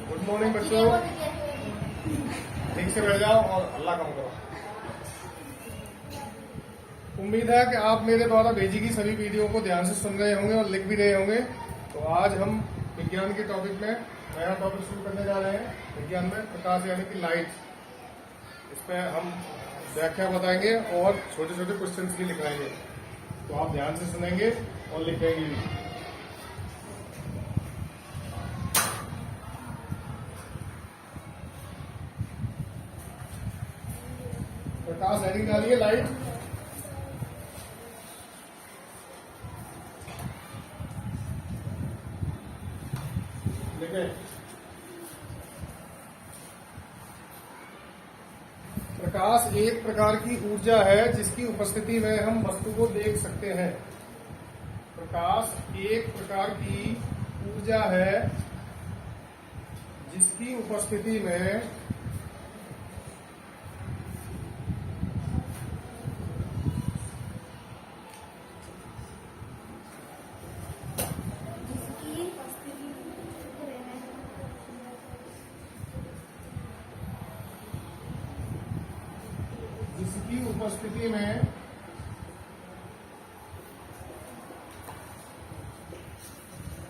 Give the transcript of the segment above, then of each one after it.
Good morning बच्चों, ठीक से बैठ जाओ और अल्लाह कम करो। उम्मीद है कि आप मेरे द्वारा भेजी गई सभी वीडियो को ध्यान से सुन रहे होंगे और लिख भी रहे होंगे। तो आज हम विज्ञान के टॉपिक में नया टॉपिक शुरू करने जा रहे हैं। विज्ञान में प्रकाश यानी कि लाइट, इस पर हम व्याख्या बताएंगे और छोटे छोटे क्वेश्चंस भी लिखाएंगे। तो आप ध्यान से सुनेंगे और लिखेंगे भी। प्रकाश हेडिंग डालिए लाइट। लिखे प्रकाश एक प्रकार की ऊर्जा है जिसकी उपस्थिति में हम वस्तु को देख सकते हैं। प्रकाश एक प्रकार की ऊर्जा है जिसकी उपस्थिति में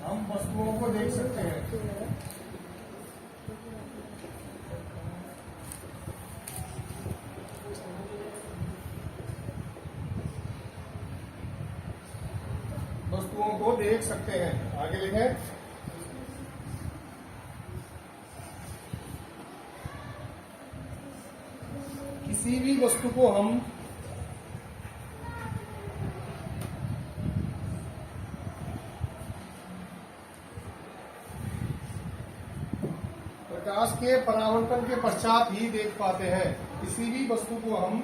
हम वस्तुओं को देख सकते हैं। वस्तुओं को देख सकते हैं। आगे लिखें। किसी भी वस्तु को हम प्रकाश के परावर्तन के पश्चात ही देख पाते हैं। किसी भी वस्तु को हम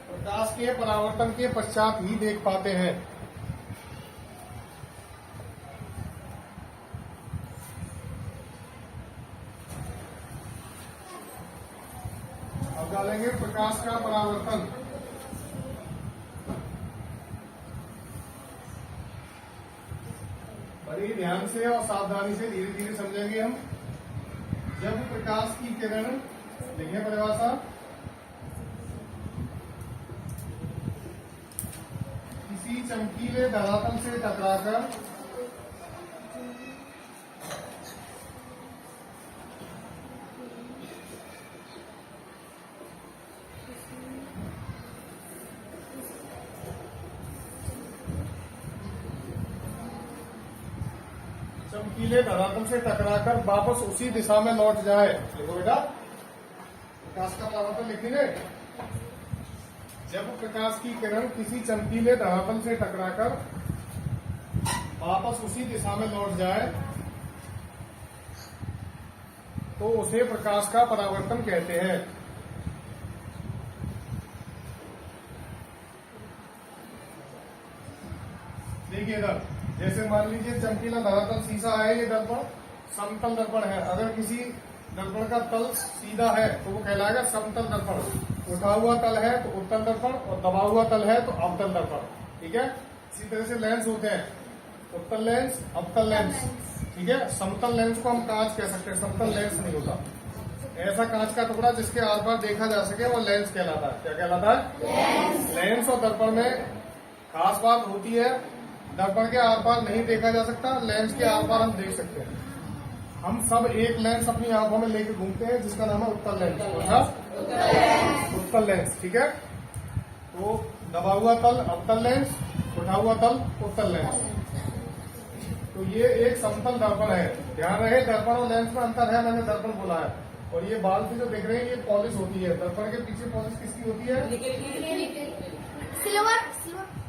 प्रकाश के परावर्तन के पश्चात ही देख पाते हैं। अब डालेंगे प्रकाश का परावर्तन। बड़ी ध्यान से और सावधानी से धीरे धीरे समझेंगे हम। जब प्रकाश की किरण, लिखे परिभाषा, किसी चमकीले धरातल से टकराकर चमकीले धरातल से टकराकर वापस उसी दिशा में लौट जाए। देखो बेटा, प्रकाश का परावर्तन लिखिए। जब प्रकाश की किरण किसी चमकीले धरातल से टकराकर वापस उसी दिशा में लौट जाए तो उसे प्रकाश का परावर्तन कहते हैं। देखिए इधर, जैसे मान लीजिए चमकीला धरातल शीशा है, ये दर्पण समतल दर्पण है। अगर किसी दर्पण का तल सीधा है तो वो कहलाएगा समतल दर्पण। उठा हुआ तल है तो उत्तल दर्पण, और दबा हुआ तल है तो अवतल दर्पण। ठीक है। इसी तरह से लेंस होते हैं, उत्तल लेंस, अवतल लेंस। ठीक है। समतल लेंस को हम कांच कह सकते हैं, समतल लेंस नहीं होता। ऐसा कांच का टुकड़ा जिसके आर पार देखा जा सके वो लेंस कहलाता है। क्या कहलाता है? लेंस। और दर्पण में खास बात होती है, दर्पण के आर पार नहीं देखा जा सकता, लेंस के आर पार हम देख सकते हैं। हम सब एक लेंस अपनी आंखों में लेकर घूमते हैं जिसका नाम है उत्तल लेंस। उत्तल लेंस। ठीक है। तो दबा हुआ तल अवतल लेंस, उठा हुआ तल उत्तल लेंस। तो ये एक समतल दर्पण है। ध्यान रहे, दर्पण और लेंस में अंतर है, मैंने दर्पण बोला है। और ये बाल से जो देख रहे हैं ये पॉलिश होती है। दर्पण के पीछे पॉलिश किसकी होती है? सिल्वर।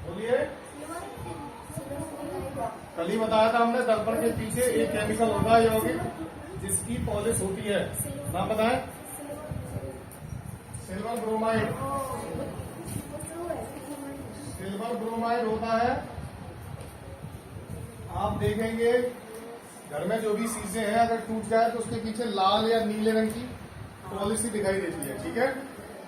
बोलिए। कल ही बताया था हमने, दर्पण के पीछे एक केमिकल होता है यौगिक जिसकी पॉलिश होती है। नाम बताएं। Silver bromide. सिल्वर ब्रोमाइड होता है। आप देखेंगे घर में जो भी शीशे हैं अगर टूट जाए तो उसके पीछे लाल या नीले रंग की पॉलिसी दिखाई देती है। ठीक है।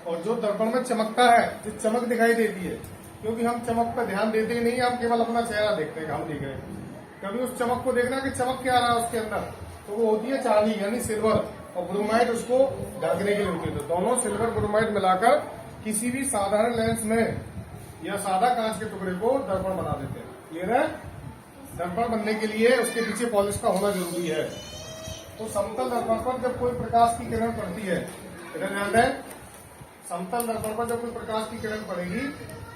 और जो दर्पण में चमकता है, जो चमक दिखाई देती है, क्योंकि हम चमक पर ध्यान देते ही नहीं, हम केवल अपना चेहरा देखते हैं, हम देख रहे हैं। कभी उस चमक को देखना कि चमक क्या आ रहा है उसके अंदर, तो वो होती है चांदी यानी सिल्वर, और ब्रोमाइड उसको ढकने के लिए होती है। तो दोनों सिल्वर ब्रोमाइड मिलाकर किसी भी साधारण लेंस में या सादा कांच के टुकड़े को दर्पण बना देते हैं। क्लियर है? दर्पण बनने के लिए उसके पीछे पॉलिश का होना जरूरी है। तो समतल दर्पण पर जब कोई प्रकाश की किरण पड़ती है, इधर ध्यान दें, समतल दर्पण पर जब कोई प्रकाश की किरण पड़ेगी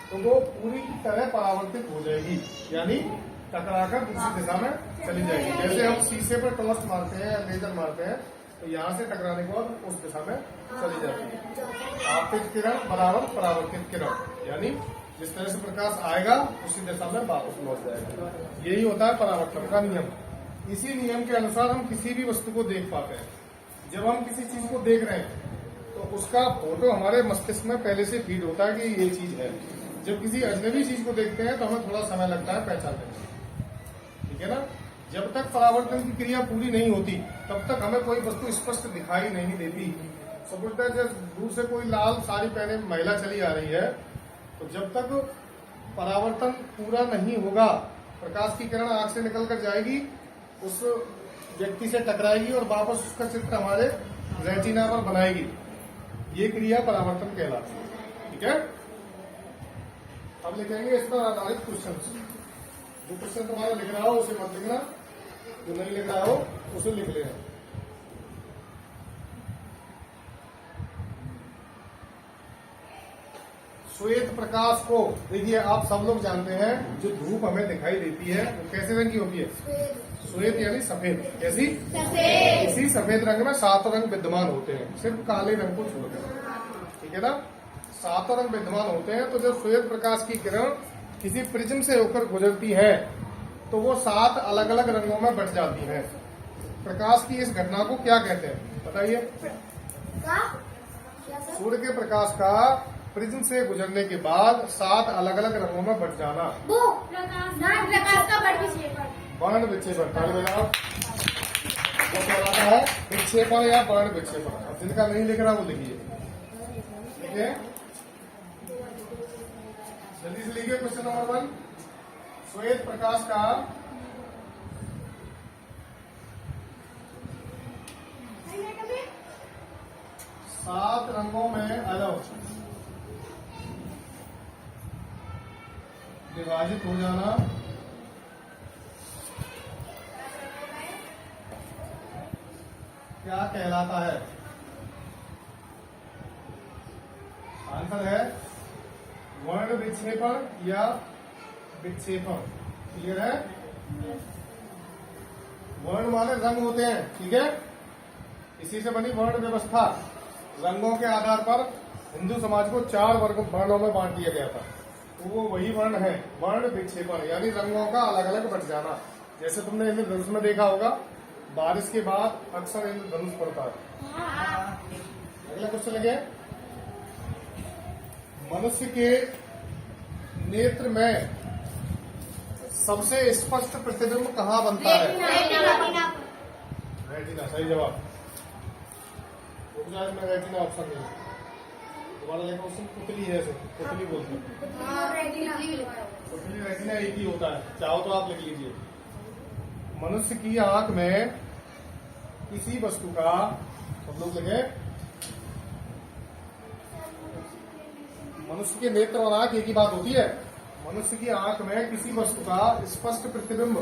तो वो पूरी तरह परावर्तित हो जाएगी, यानी टकराकर दूसरी दिशा में चली जाएगी। जैसे हम शीशे पर टॉर्च मारते हैं या लेजर मारते हैं, तो यहाँ से टकराने के बाद उस दिशा में चली जाती है। आपतित किरण बराबर परावर्तित किरण, यानी जिस तरह से प्रकाश आएगा उसी दिशा में वापस लौट जाएगा। यही होता है परावर्तन का नियम। इसी नियम के अनुसार हम किसी भी वस्तु को देख पाते हैं। जब हम किसी चीज को देख रहे हैं तो उसका फोटो हमारे मस्तिष्क में पहले से फीड होता है कि ये चीज है। जब किसी अजनबी चीज को देखते हैं तो हमें थोड़ा समय लगता है पहचानने में, ठीक है ना। जब तक परावर्तन की क्रिया पूरी नहीं होती तब तक हमें कोई वस्तु स्पष्ट दिखाई नहीं देती। समझते हैं, जब दूर से कोई लाल साड़ी पहने महिला चली आ रही है, तो जब तक परावर्तन पूरा नहीं होगा, प्रकाश की किरण आंख से निकल कर जाएगी, उस व्यक्ति से टकराएगी और वापस उसका चित्र हमारे रेटिना पर बनाएगी। ये क्रिया परावर्तन कहलाती है, ठीक है। अब लिखेंगे इस पर आधारित क्वेश्चन। जो क्वेश्चन तुम्हारा लिख रहा हो उसे मत लिखना, जो नहीं लिख रहा हो उसे लिख लेना। श्वेत प्रकाश को देखिए, आप सब लोग जानते हैं जो धूप हमें दिखाई देती है वो कैसे रंग की होती है? श्वेत यानी सफेद। कैसी? सफेद। इसी सफेद रंग में 7 रंग विद्यमान होते हैं, सिर्फ काले रंग को छोड़कर, ठीक है ना। 7 रंग विद्यमान होते हैं। तो जब श्वेत प्रकाश की किरण किसी प्रिज्म से होकर गुजरती है तो वो 7 अलग अलग रंगों में बट जाती है। प्रकाश की इस घटना को क्या कहते हैं बताइए? सूर्य के प्रकाश का प्रिज्म से गुजरने के बाद 7 अलग अलग रंगों में बट जाना, प्रकाश का वर्ण विक्षेपण। वो कहलाता है विक्षेपण या वर्ण विक्षेपण। अब जिनका नहीं लिख रहा वो लिखिए, ठीक है। जल्दी से लिखिए क्वेश्चन नंबर 1। श्वेत प्रकाश का सात रंगों में अलग विभाजित हो जाना क्या कहलाता है? आंसर है वर्ण विक्षेपण या विक्षेपण। क्लियर है? वर्ण माने रंग होते हैं, ठीक है। इसी से बनी वर्ण व्यवस्था। रंगों के आधार पर हिंदू समाज को 4 वर्णों में बांट दिया गया था। तो वो वही वर्ण है, वर्ण विक्षेपण, यानी रंगों का अलग अलग बट जाना। जैसे तुमने इंद्रधनुष में देखा होगा, बारिश के बाद अक्सर इंद्रधनुष पड़ता है। अगला क्वेश्चन लगे, मनुष्य के नेत्र में सबसे स्पष्ट प्रतिबिंब कहाँ बनता है? रेटिना। सही जवाब। में रेटिना ऑप्शन नहीं, दोबारा लिखा क्वेश्चन। पुतली है, पुतली बोलते हैं। पुतली रेटिना एक ही होता है, चाहो तो आप लिख लीजिए। मनुष्य की आंख में किसी वस्तु का, सब लोग लिखे, मनुष्य के नेत्र और आंख एक ही बात होती है। मनुष्य की आंख में किसी वस्तु का स्पष्ट प्रतिबिंब,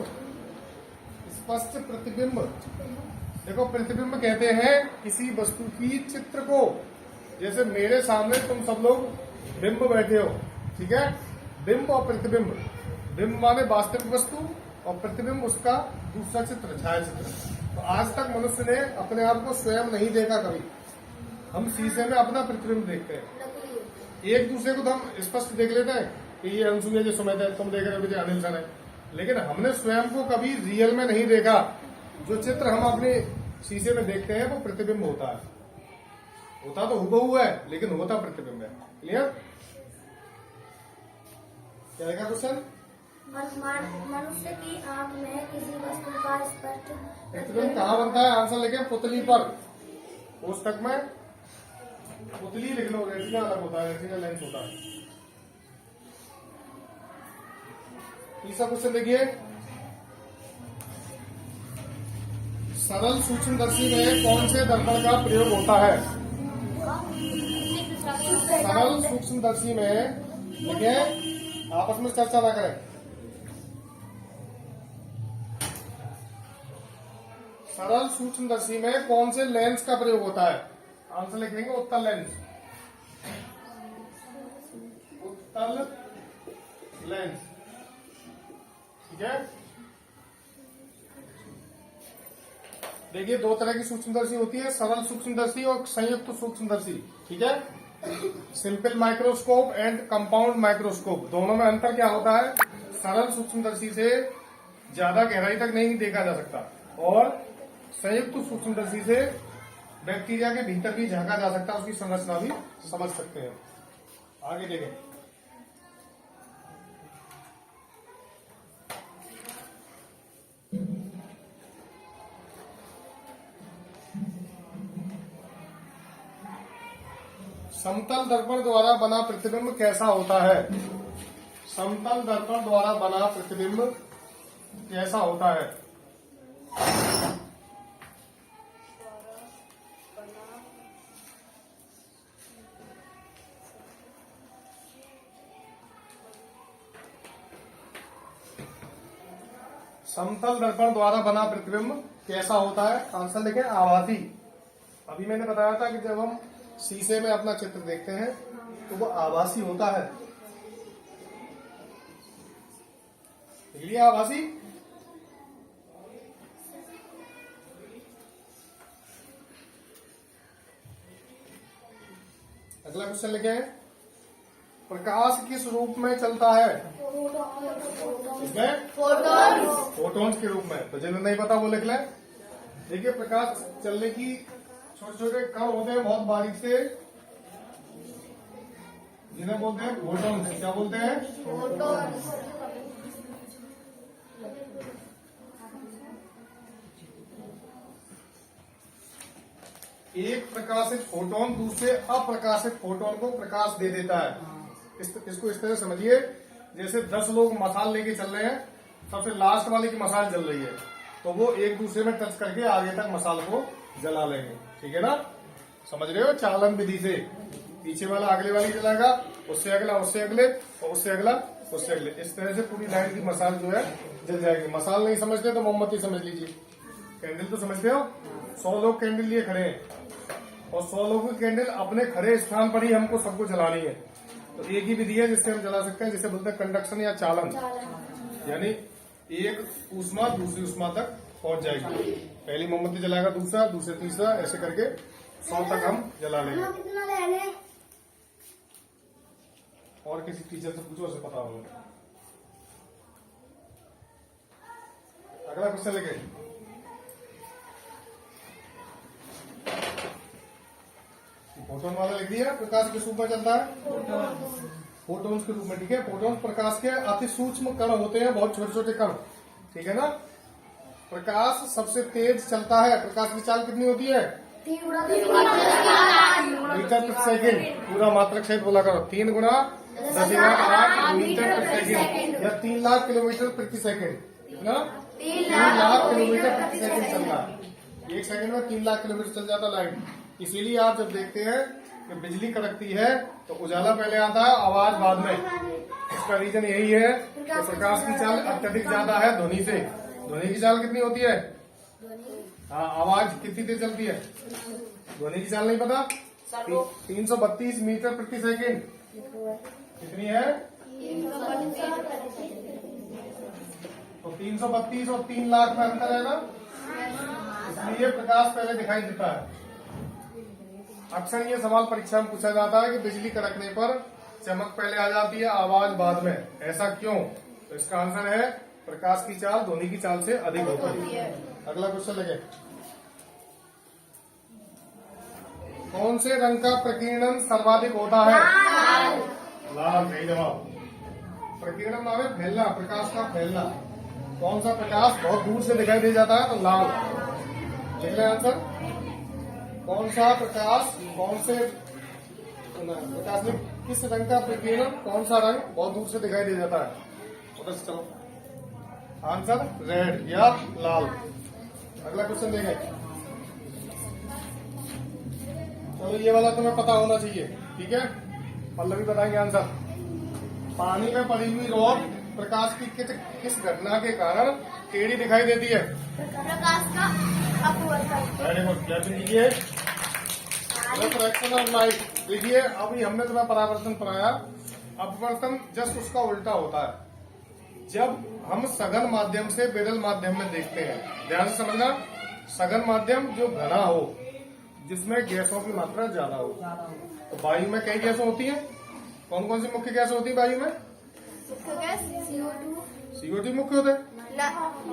स्पष्ट प्रतिबिंब, देखो प्रतिबिंब कहते हैं किसी वस्तु की चित्र को। जैसे मेरे सामने तुम सब लोग बिंब बैठे हो, ठीक है। बिंब और प्रतिबिंब, बिंब माने वास्तविक वस्तु और प्रतिबिंब उसका दूसरा चित्र, छाया चित्र। तो आज तक मनुष्य ने अपने आप को स्वयं नहीं देखा कभी। हम शीशे में अपना प्रतिबिंब देखते हैं, एक दूसरे को तो हम स्पष्ट देख लेते हैं कि ये अंशु है, जो सुमित है, तुम देख रहे हो कि अनिल सर है, लेकिन हमने स्वयं को कभी रियल में नहीं देखा। जो चित्र हम अपने शीशे में देखते हैं वो प्रतिबिंब होता है। होता तो हुबहू है लेकिन होता प्रतिबिंब है। क्लियर? क्या है क्वेश्चन? मनुष्य की आंख में किसी वस्तु का स्पष्ट प्रतिबिंब कहाँ बनता है? आंसर लिखे पुतली पर। पुस्तक में पुतली लिख लो, रेटिना अलग होता है, रेटिना लेंस होता है। तीसरा क्वेश्चन देखिए, सरल सूक्ष्मदर्शी में कौन से दर्पण का प्रयोग होता है? सरल सूक्ष्मदर्शी में देखिए, आपस में चर्चा ना करें। सरल सूक्ष्मदर्शी में कौन से लेंस का प्रयोग होता है? आंसर लिखेंगे उत्तल लेंस। उत्तल लेंस, ठीक है। देखिए, दो तरह की सूक्ष्मदर्शी होती है, सरल सूक्ष्मदर्शी और संयुक्त सूक्ष्मदर्शी, ठीक है। Simple microscope and compound microscope, दोनों में अंतर क्या होता है? सरल सूक्ष्मदर्शी से ज्यादा गहराई तक नहीं देखा जा सकता और संयुक्त सूक्ष्मदर्शी से बैक्टीरिया के भीतर भी झांका जा सकता है, उसकी संरचना भी समझ सकते हैं। आगे देखें, समतल दर्पण द्वारा बना प्रतिबिंब कैसा होता है? समतल दर्पण द्वारा बना प्रतिबिंब कैसा होता है? समतल दर्पण द्वारा बना प्रतिबिंब कैसा होता है? आंसर लिखें आभासी। अभी मैंने बताया था कि जब हम शीशे में अपना चित्र देखते हैं तो वो आभासी होता है। देख लिया आभासी। अगला क्वेश्चन लिखे, प्रकाश किस रूप में चलता है? इसमें फोटॉन्स के रूप में। तो जिन्हें नहीं पता वो लिख ले। देखिए, प्रकाश चलने की छोटे छोटे कण होते हैं बहुत बारीक से, जिन्हें बोलते हैं फोटॉन्स। क्या बोलते हैं? एक प्रकाशित फोटोन दूसरे अप्रकाशित फोटोन को प्रकाश दे देता है। इसको इस तरह समझिए, जैसे 10 लोग मसाल लेके चल रहे हैं, सबसे लास्ट वाले की मसाल जल रही है तो वो एक दूसरे में टच करके आगे तक मसाल को जला लेंगे, ठीक है ना। समझ रहे हो? चालन विधि से पीछे वाला अगले वाली जलाएगा, उससे अगला, उससे अगले, और उससे अगला, उससे अगले। इस तरह से पूरी लाइन की मसाल जो है जल जाएगी। मसाल नहीं समझते तो मोमबत्ती समझ लीजिए। कैंडल तो समझते हो? 100 लोग कैंडल लिए खड़े हैं और 100 लोगों की कैंडल अपने खड़े स्थान पर ही हमको सबको जलानी है। तो एक ही विधि है जिससे हम जला सकते हैं, जिसे बोलते हैं कंडक्शन या चालन। यानी एक ऊष्मा दूसरी ऊष्मा तक पहुंच जाएगी। पहली मोमबत्ती जलाएगा दूसरा, दूसरे तीसरा, ऐसे करके 100 तक हम जला लेंगे। और किसी टीचर से पूछो, उसे पता होगा। अगला क्वेश्चन लेके, फोटोन वाला लिख दिया। प्रकाश किस रूप में चलता है? फोटोन्स के रूप में, ठीक है। फोटोन प्रकाश के अति सूक्ष्म कण होते हैं, बहुत छोटे छोटे कण, ठीक है ना। प्रकाश सबसे तेज चलता है। प्रकाश की चाल कितनी होती है? मीटर प्रति सेकेंड। पूरा मात्रक सहित बोला करो। 3 गुना 10⁸ मीटर प्रति सेकेंड या 3 लाख किलोमीटर प्रति सेकेंड। कितना? 3 लाख किलोमीटर प्रति सेकेंड चलता है। 1 सेकेंड में 3 लाख किलोमीटर चल जाता लाइट। इसीलिए आप जब देखते हैं कि बिजली कड़कती है तो उजाला पहले आता है, आवाज बाद में। इसका रीजन यही है कि प्रकाश की चाल अत्यधिक ज्यादा है ध्वनि से। ध्वनि की चाल कितनी होती है? हाँ, आवाज कितनी तेज चलती है? ध्वनि की चाल नहीं पता? 332 मीटर प्रति सेकेंड। कितनी है? तो 332 और 3 लाख में अंतर है ना, इसलिए प्रकाश पहले दिखाई देता है। अक्सर ये सवाल परीक्षा में पूछा जाता है कि बिजली कड़कने पर चमक पहले आ जाती है, आवाज बाद में, ऐसा क्यों? तो इसका आंसर है प्रकाश की चाल ध्वनि की चाल से अधिक होती है। अगला क्वेश्चन लगे, कौन से रंग का प्रकीर्णन सर्वाधिक होता है? लाल। सही जवाब। प्रकीर्णन नाम है फैलना, प्रकाश का फैलना। कौन सा प्रकाश बहुत दूर से दिखाई दे जाता है? तो लाल। देख लें आंसर। कौन सा प्रकाश, कौन से प्रकाश में किस रंग का प्रकीर्णन, कौन सा रंग बहुत दूर से दिखाई दे जाता है? उधर से चलो। आंसर रेड या लाल। अगला क्वेश्चन देखें। चलो ये वाला तुम्हें पता होना चाहिए, ठीक है। पल्लवी बताएंगे आंसर। पानी में पड़ी हुई रॉड प्रकाश की किस घटना के कारण टेढ़ी दिखाई देती है? प्रकाश का अपवर्तन। वेरी गुड, क्लैपिंग कीजिए। Refraction of light. देखिए अभी हमने तुम्हें परावर्तन पढ़ाया, अपवर्तन जस्ट उसका उल्टा होता है। जब हम सघन माध्यम से विरल माध्यम में देखते हैं, ध्यान से समझना, सघन माध्यम जो घना हो, जिसमें गैसों की मात्रा ज्यादा हो। तो वायु में कई गैसें होती हैं। कौन कौन सी मुख्य गैसें होती है वायु में? CO2 मुख्य होते हैं,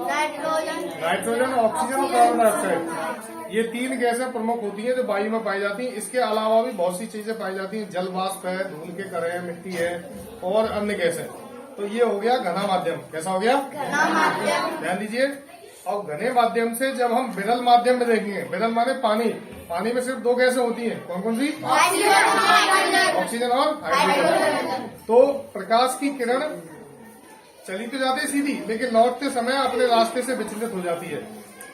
नाइट्रोजन, ऑक्सीजन और कार्बन डाइऑक्साइड। ये 3 गैसें प्रमुख होती हैं जो वायु में पाई जाती हैं। इसके अलावा भी बहुत सी चीजें पाई जाती हैं, जल वाष्प है, धूल के कण है, मिट्टी है और अन्य गैसें। तो ये हो गया घना माध्यम। कैसा हो गया? घना माध्यम। ध्यान दीजिए। और घने माध्यम से जब हम विरल माध्यम में देखेंगे, विरल माने पानी, पानी में सिर्फ 2 गैसें होती हैं। कौन कौन सी? ऑक्सीजन और हाइड्रोजन। तो प्रकाश की किरण चली तो जाती है सीधी, लेकिन लौटते समय अपने रास्ते से विचलित हो जाती है।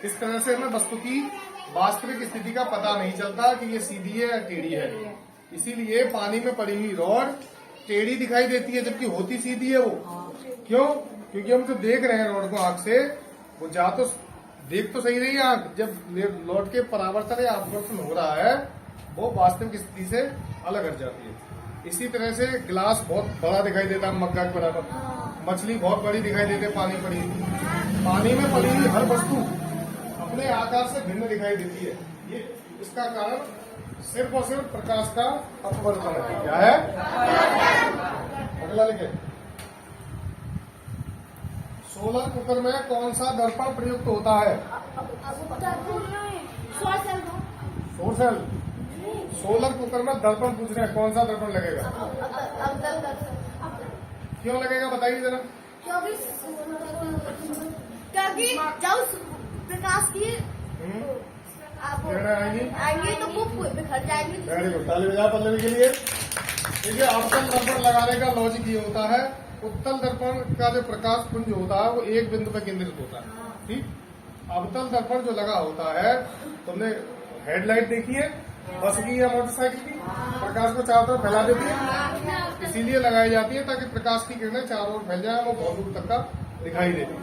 इस तरह से हमें वस्तु की वास्तविक स्थिति का पता नहीं चलता कि ये सीधी है या टेढ़ी है। इसीलिए पानी में पड़ी हुई रॉड टेढ़ी दिखाई देती है, जबकि होती सीधी है वो। क्यों? क्योंकि हम जो देख रहे हैं रॉड को आंख से, वो जा तो देख तो सही रही है आंख, जब लौट के परावर्तन या अपवर्तन हो रहा है, वो वास्तविक स्थिति से अलग हट जाती है। इसी तरह से गिलास बहुत बड़ा दिखाई देता है मग्गा के बराबर, मछली बहुत बड़ी दिखाई देती है पानी पड़ी। पानी में पड़ी हुई हर वस्तु अपने आकार से भिन्न दिखाई देती है। ये इसका कारण सिर्फ और सिर्फ प्रकाश का अपवर्तन है। क्या है? अगला लिखे। सोलर कुकर में कौन सा दर्पण प्रयुक्त होता है? Solar cell. सोलर कुकर में दर्पण पूछ रहे हैं, कौन सा दर्पण लगेगा? क्यों लगेगा बताइए जरा। क्योंकि जब प्रकाश की आएंगे तो वो बिखर जाएंगे। वेरी गुड, ताली बजाओ पल्लवी के लिए। देखिए अवतल दर्पण लगाने का लॉजिक ये होता है, उत्तल दर्पण का जो प्रकाश पुंज होता है वो एक बिंदु पर केंद्रित होता है, ठीक। अवतल दर्पण जो लगा होता है, तुमने हेडलाइट देखी है बस की या मोटरसाइकिल की, प्रकाश को चारों तरफ फैला देती है, इसीलिए लगाई जाती है ताकि प्रकाश की किरणें चारों ओर फैल जाए, वो बहुत दूर तक का दिखाई देती है।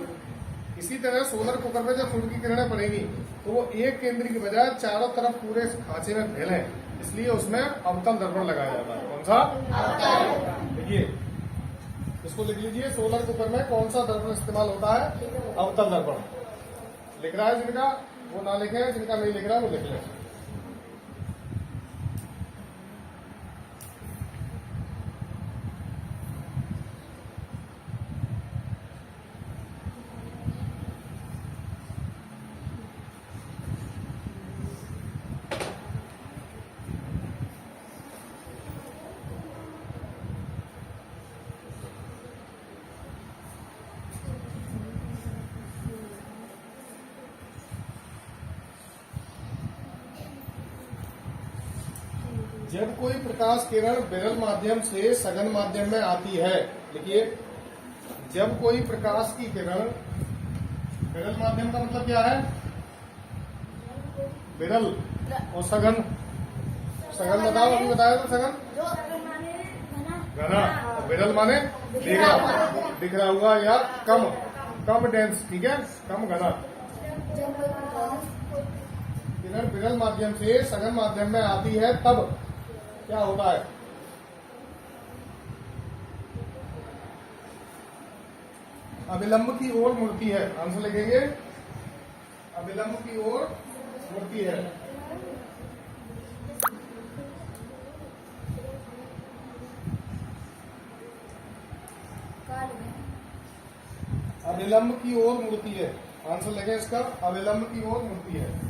इसी तरह सोलर कुकर में जब सूर्य की किरणें पड़ेगी तो वो एक केंद्र की बजाय चारों तरफ पूरे खांचे में फैले, इसलिए उसमें अवतल दर्पण लगाया जाता है। कौन सा? देखिए इसको लिख लीजिए, सोलर कुकर में कौन सा दर्पण इस्तेमाल होता है? अवतल दर्पण। लिख रहा है जिनका, वो ना लिखे, जिनका नहीं लिख रहा है वो लिख ले। जब कोई प्रकाश किरण विरल माध्यम से सघन माध्यम में आती है, देखिए जब कोई प्रकाश की किरण, विरल माध्यम का मतलब क्या है? विरल और सघन। सघन बताओ, अभी बताया तो सघन घना, और विरल माने दिख रहा हुआ या कम डेंस, ठीक है, कम घना। किरण विरल माध्यम से सघन माध्यम में आती है तब क्या होता है? अभिलंब की ओर मुड़ती है। आंसर लिखेंगे, अभिलंब की ओर मुड़ती है। अभिलंब की ओर मुड़ती है। आंसर लिखें इसका, अभिलंब की ओर मुड़ती है।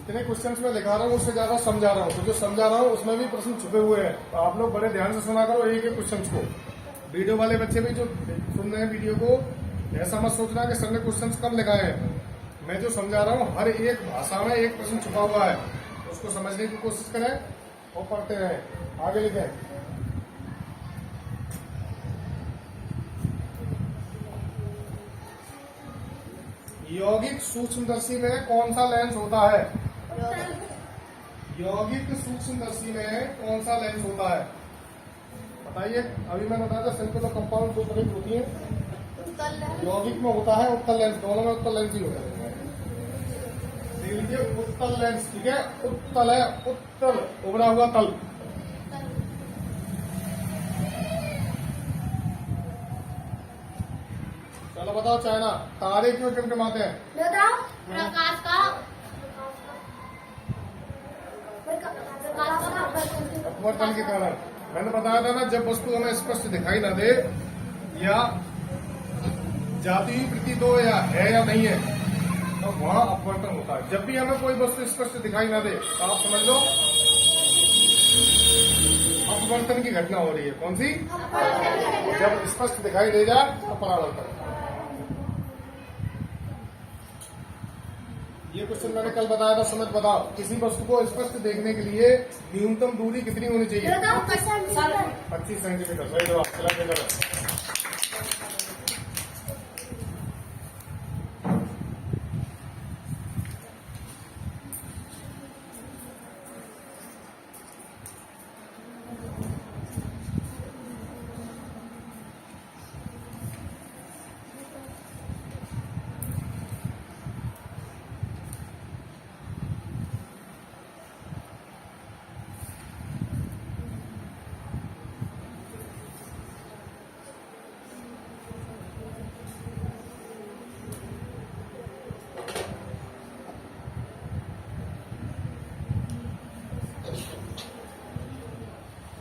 जितने क्वेश्चंस में लिखा रहा हूँ उससे ज्यादा समझा रहा हूँ, तो जो समझा रहा हूँ उसमें भी प्रश्न छुपे हुए हैं, तो आप लोग बड़े ध्यान से सुना करो एक एक क्वेश्चंस को। वीडियो वाले बच्चे भी जो सुन रहे हैं वीडियो को, ऐसा मत सोचना कि सर ने क्वेश्चंस कम लगाए हैं। मैं जो समझा रहा हूँ हर एक भाषा में एक प्रश्न छुपा हुआ है, उसको समझने की कोशिश करें और पढ़ते रहें। आगे लिखें। यौगिक सूक्ष्मदर्शी में कौन सा लेंस होता है? यौगिक सूक्ष्मदर्शी में कौन सा लेंस होता है? बताइए। अभी मैंने बताया था सिंपल और कंपाउंड दो तरह की होती है। यौगिक में होता है उत्तल लेंस, दोनों में उत्तल लेंस ही होता है। देख लीजिए उत्तल लेंस, ठीक है। उत्तल है, उत्तल उभरा हुआ तल। चलो बताओ चाइना तारे क्यों टिमटिमाते हैं? प्रकाश का अपवर्तन के कारण। मैंने बताया था ना, जब वस्तु हमें स्पष्ट दिखाई ना दे या जाती हुई प्रतीत हो या है या नहीं है, तो वहां अपवर्तन होता है। जब भी हमें कोई वस्तु स्पष्ट दिखाई ना दे तो आप समझ लो अपवर्तन की घटना हो रही है। कौन सी? जब स्पष्ट दिखाई दे जाए तो परावर्तन। ये क्वेश्चन मैंने कल बताया था, समझ बताओ। किसी वस्तु को स्पष्ट देखने के लिए न्यूनतम दूरी कितनी होनी चाहिए? 25 सेंटीमीटर। सही जवाब। चला के करो।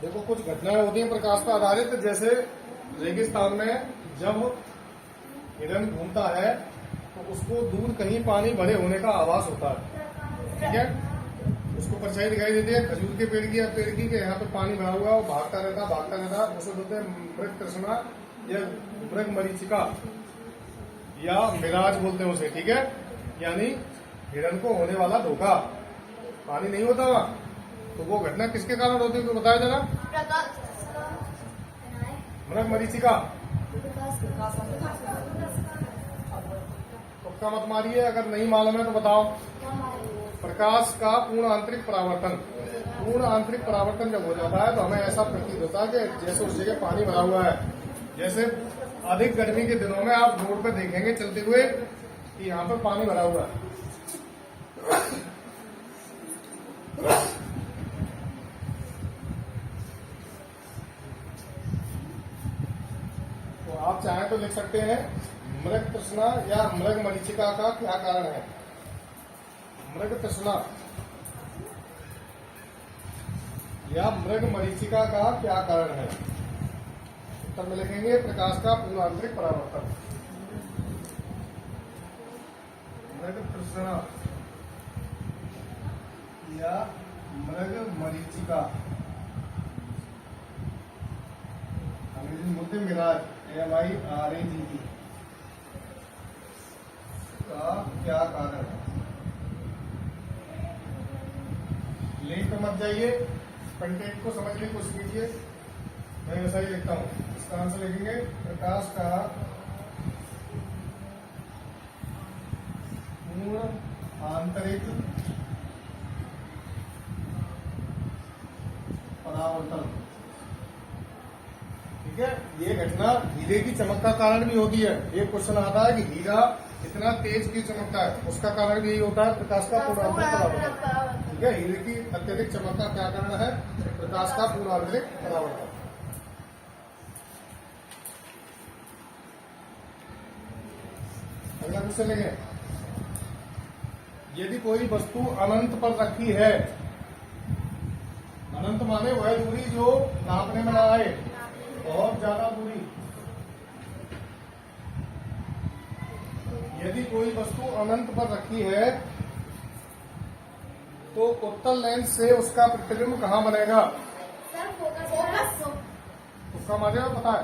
देखो कुछ घटनाएं होती हैं प्रकाश पर आधारित। जैसे रेगिस्तान में जब हिरन घूमता है तो उसको दूर कहीं पानी भरे होने का आभास होता है, ठीक है। उसको परछाई दिखाई देती है खजूर के पेड़ की या पेड़ की, यहाँ पे पानी भरा हुआ, वो भागता रहता। उसे बोलते हैं मृग तृष्णा या मृग मरीचिका या मिराज बोलते हैं उसे, ठीक है। यानी हिरन को होने वाला धोखा। पानी नहीं होता वहां, तो वो घटना किसके कारण होती है? तो बताया जरा। मृग मरीचिका। तुक्का मत मारिए, अगर नहीं मालूम है तो बताओ। प्रकाश का पूर्ण आंतरिक परावर्तन। पूर्ण आंतरिक परावर्तन जब हो जाता है तो हमें ऐसा प्रतीत होता है कि जैसे उस जगह पानी भरा हुआ है। जैसे अधिक गर्मी के दिनों में आप रोड पे देखेंगे चलते हुए कि यहाँ पर पानी भरा हुआ है। तो आप चाहें तो लिख सकते हैं मृग तृष्णा या मृग मरीचिका का क्या कारण है? मृग तृष्णा या मृग मरीचिका का क्या कारण है? उत्तर में लिखेंगे प्रकाश का पूर्ण आंतरिक परावर्तन। मृग तृष्णा या मृग मरीचिका, अंग्रेजी में बोलते हैं मिराज, MIRAGE का क्या कारण है? लिंक पे मत जाइए, कंटेंट को समझने की कोशिश कीजिए। मैं ऐसा ही लिखता हूं। इसका आंसर लिखेंगे प्रकाश का पूर्ण आंतरिक परावर्तन, ठीक है। ये घटना हीरे की चमक का कारण भी होती है। एक क्वेश्चन आता है कि हीरा इतना तेज क्यों चमकता है, उसका कारण भी यही होता है प्रकाश का पूर्ण आंतरिक परावर्तन, ठीक है। हीरे की अत्यधिक चमक का क्या कारण है? प्रकाश का पूर्ण आंतरिक परावर्तन। अगला क्वेश्चन लेंगे। यदि कोई वस्तु अनंत पर रखी है, अनंत माने वह दूरी जो नापने में ना आए, बहुत ज्यादा दूरी। यदि कोई वस्तु अनंत पर रखी है तो उत्तल लेंस से उसका प्रतिबिंब कहाँ बनेगा? उसका माने पता है?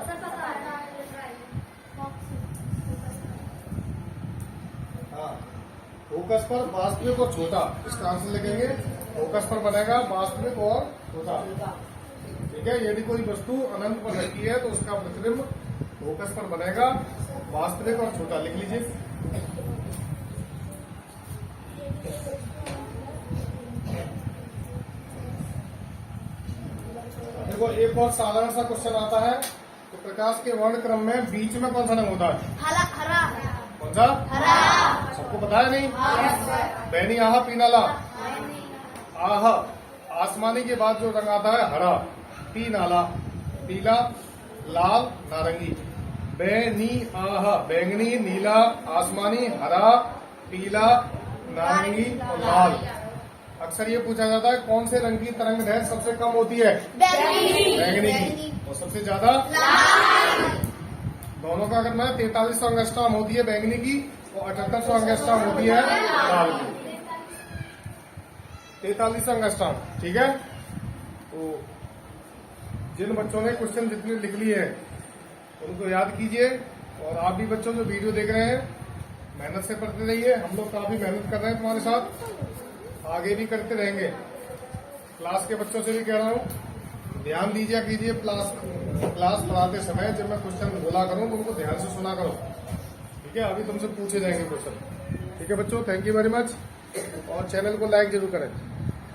हाँ, फोकस पर वास्तविक और छोटा, इसका आंसर लिखेंगे। फोकस पर बनेगा वास्तविक और छोटा। ठीक है, यदि कोई वस्तु अनंत पर रखी है तो उसका प्रतिबिंब फोकस पर बनेगा वास्तविक और छोटा। लिख लीजिए। देखो एक और साधारण सा क्वेश्चन आता है तो प्रकाश के वर्ण क्रम में बीच में कौन सा रंग होता है? हरा। कौन सा? हरा। सबको पता है नहीं? बैनी आहा पी नाला। आह आसमानी के बाद जो रंग आता है हरा, पी नाला पीला, लाल नारंगी। बैनी आह बैंगनी, नीला, आसमानी, हरा, पीला, नारंगी और लाल। अक्सर ये पूछा जाता है कौन से रंग की तरंग दैर्घ्य सबसे कम होती है? बैंगनी की। और सबसे ज्यादा दोनों का करना है। 4300 एंगस्ट्रॉम होती है बैंगनी की और 7800 एंगस्ट्रॉम होती है लाल की। 4300 एंगस्ट्रॉम। ठीक है, तो जिन बच्चों ने क्वेश्चन जितने लिख लिए हैं उनको याद कीजिए। और आप भी बच्चों जो वीडियो देख रहे हैं मेहनत से पढ़ते रहिए। हम लोग काफी मेहनत कर रहे हैं तुम्हारे साथ, आगे भी करते रहेंगे। क्लास के बच्चों से भी कह रहा हूँ ध्यान दीजिए कीजिए। क्लास पढ़ाते समय जब मैं क्वेश्चन बोला करूँ तो उनको ध्यान से सुना करो। ठीक है, अभी तुमसे पूछे जाएंगे क्वेश्चन। ठीक है बच्चों, थैंक यू वेरी मच। और चैनल को लाइक जरूर करें।